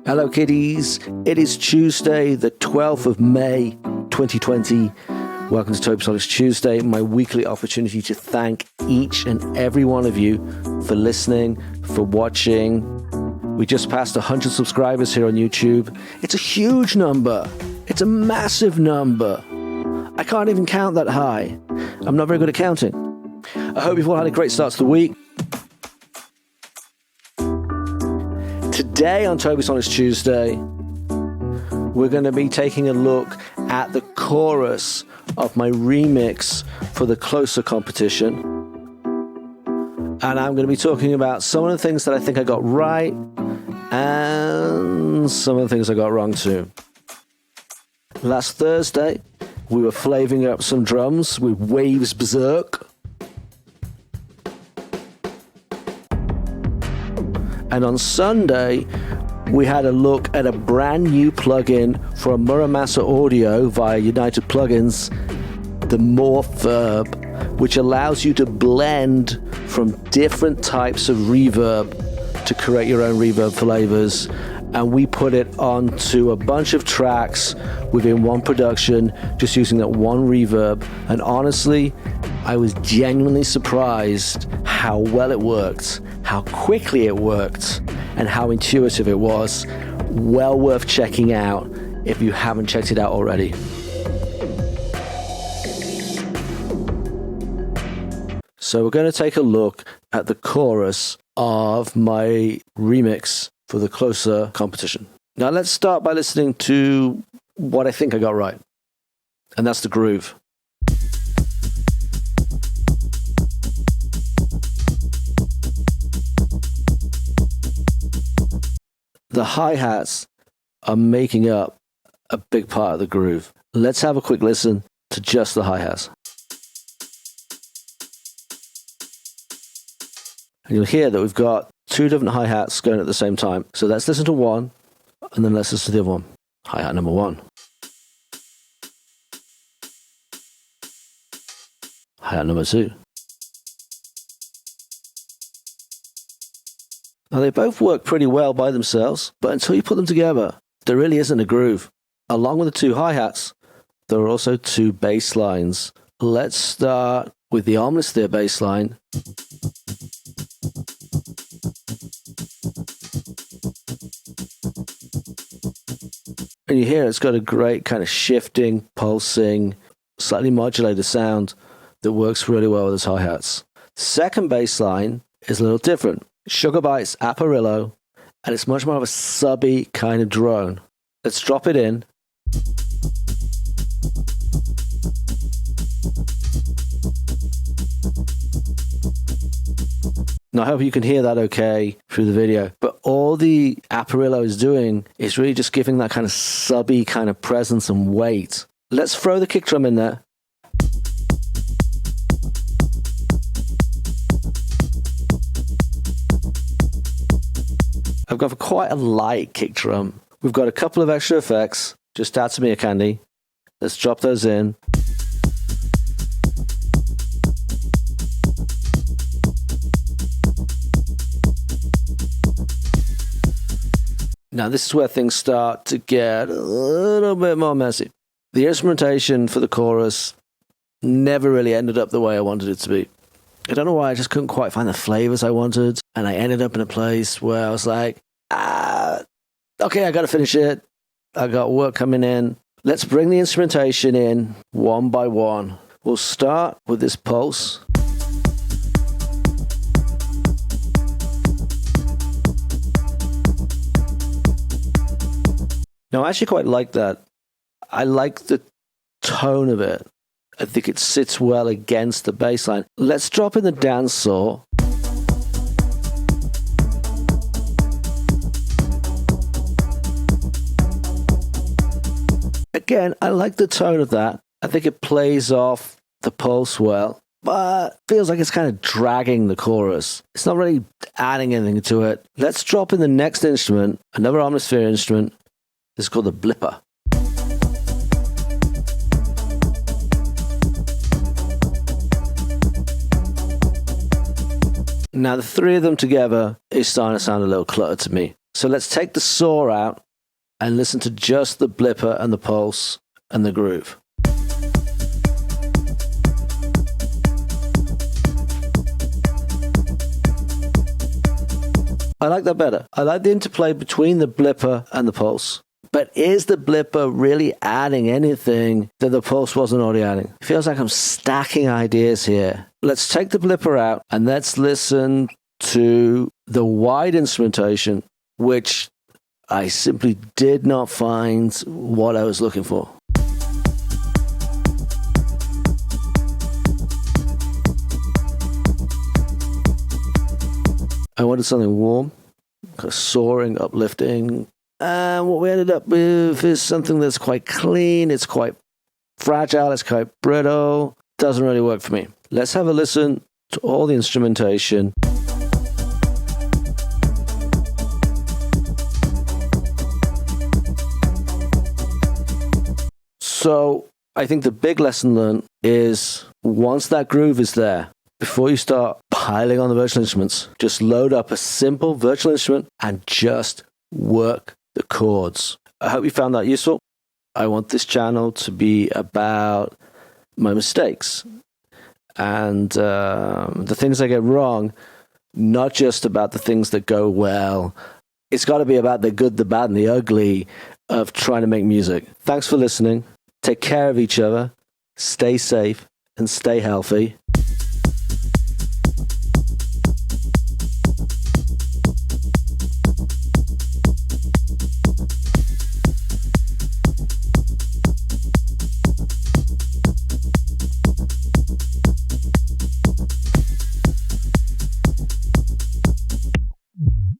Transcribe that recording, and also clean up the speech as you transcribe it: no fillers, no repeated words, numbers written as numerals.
Hello kiddies, it is Tuesday the 12th of May 2020. Welcome to Tobisonics Tuesday, my weekly opportunity to thank each and every one of you for listening, for watching. We just passed 100 subscribers here on YouTube. It's a huge number. It's a massive number. I can't even count that high. I'm not very good at counting. I hope you've all had a great start to the week. Today on Tobisonics Tuesday, we're going to be taking a look at the chorus of my remix for the closur competition. And I'm going to be talking about some of the things that I think I got right and some of the things I got wrong too. Last Thursday, we were flavouring up some drums with Waves Berserk. And on Sunday, we had a look at a brand new plugin for Muramasa Audio via United Plugins, the Morph Verb, which allows you to blend from different types of reverb to create your own reverb flavors. And we put it onto a bunch of tracks within one production, just using that one reverb. And honestly, I was genuinely surprised how well it worked, how quickly it worked, and how intuitive it was. Well worth checking out if you haven't checked it out already. So we're going to take a look at the chorus of my remix for the closur competition. Now let's start by listening to what I think I got right. And that's the groove. The hi-hats are making up a big part of the groove. Let's have a quick listen to just the hi-hats. And you'll hear that we've got two different hi-hats going at the same time. So let's listen to one, and then let's listen to the other one. Hi-hat number one. Hi-hat number two. Now, they both work pretty well by themselves, but until you put them together, there really isn't a groove. Along with the two hi-hats, there are also two bass lines. Let's start with the Omnisphere bass line. And you hear it's got a great kind of shifting, pulsing, slightly modulated sound that works really well with its hi-hats. The second bass line is a little different. Sugar Bites Apparillo, and it's much more of a subby kind of drone. Let's drop it in. Now I hope you can hear that okay through the video, but all the Apparillo is doing is really just giving that kind of subby kind of presence and weight. Let's throw the kick drum in there. I've got quite a light kick drum. We've got a couple of extra effects. Just add to me a candy. Let's drop those in. Now this is where things start to get a little bit more messy. The instrumentation for the chorus never really ended up the way I wanted it to be. I don't know why, I just couldn't quite find the flavors I wanted. And I ended up in a place where I was like, okay, I got to finish it. I got work coming in. Let's bring the instrumentation in one by one. We'll start with this pulse. Now, I actually quite like that. I like the tone of it. I think it sits well against the bass line. Let's drop in the dance saw. Again, I like the tone of that. I think it plays off the pulse well, but feels like it's kind of dragging the chorus. It's not really adding anything to it. Let's drop in the next instrument, another Omnisphere instrument. This is called the Blipper. Now, the three of them together is starting to sound a little cluttered to me. So let's take the saw out and listen to just the blipper and the pulse and the groove. I like that better. I like the interplay between the blipper and the pulse. But is the blipper really adding anything that the pulse wasn't already adding? It feels like I'm stacking ideas here. Let's take the blipper out and let's listen to the wide instrumentation, which I simply did not find what I was looking for. I wanted something warm, kind of soaring, uplifting. And what we ended up with is something that's quite clean, it's quite fragile, it's quite brittle. Doesn't really work for me. Let's have a listen to all the instrumentation. So I think the big lesson learned is once that groove is there, before you start piling on the virtual instruments, just load up a simple virtual instrument and just work the chords. I hope you found that useful. I want this channel to be about my mistakes and the things I get wrong, not just about the things that go well. It's got to be about the good, the bad, and the ugly of trying to make music. Thanks for listening. Take care of each other. Stay safe and stay healthy.